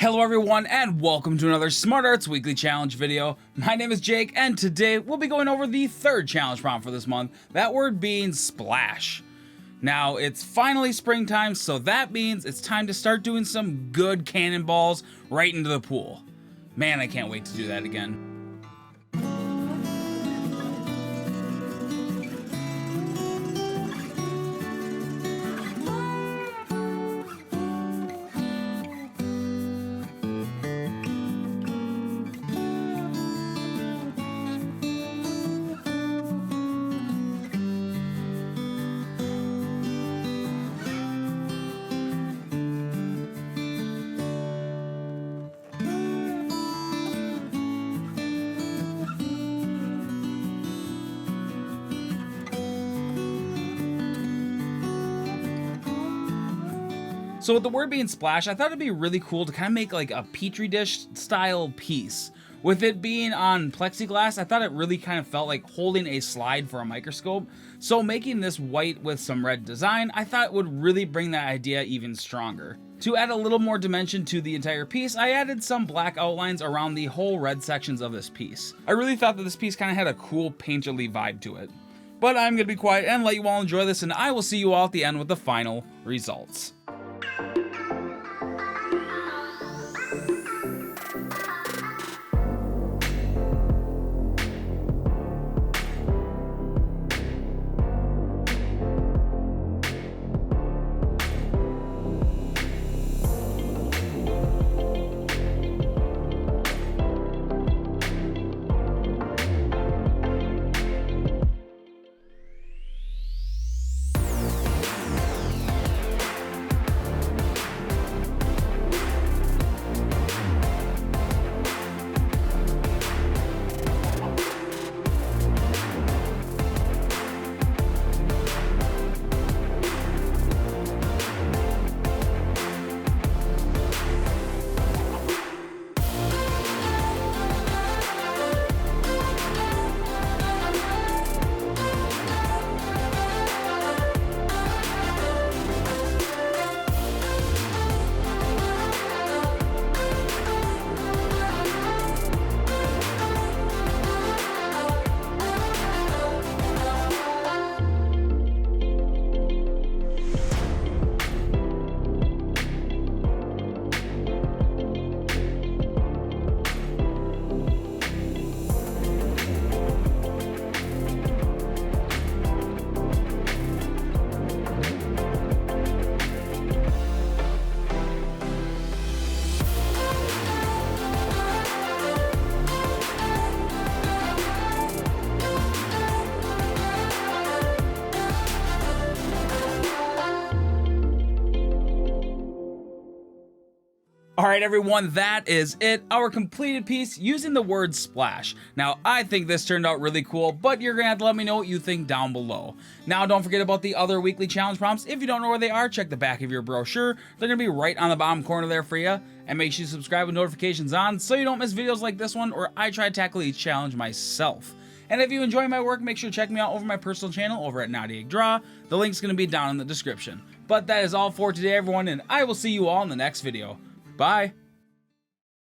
Hello everyone and welcome to another Smart Arts Weekly Challenge video. My name is Jake and today we'll be going over the third challenge prompt for this month, that word being splash. Now it's finally springtime, so that means it's time to start doing some good cannonballs right into the pool. Man, I can't wait to do that again. So with the word being splash, I thought it'd be really cool to kind of make like a petri dish style piece. With it being on plexiglass, I thought it really kind of felt like holding a slide for a microscope. So making this white with some red design, I thought would really bring that idea even stronger. To add a little more dimension to the entire piece, I added some black outlines around the whole red sections of this piece. I really thought that this piece kind of had a cool painterly vibe to it. But I'm going to be quiet and let you all enjoy this, and I will see you all at the end with the final results. Alright everyone, that is it, our completed piece using the word splash. Now I think this turned out really cool, but you're gonna have to let me know what you think down below. Now don't forget about the other weekly challenge prompts. If you don't know where they are, check the back of your brochure. They're gonna be right on the bottom corner there for you. And make sure you subscribe with notifications on so you don't miss videos like this one where I try to tackle each challenge myself. And if you enjoy my work, make sure to check me out over my personal channel over at Naughty Egg Draw. The link's gonna be down in the description. But that is all for today everyone, and I will see you all in the next video. Bye!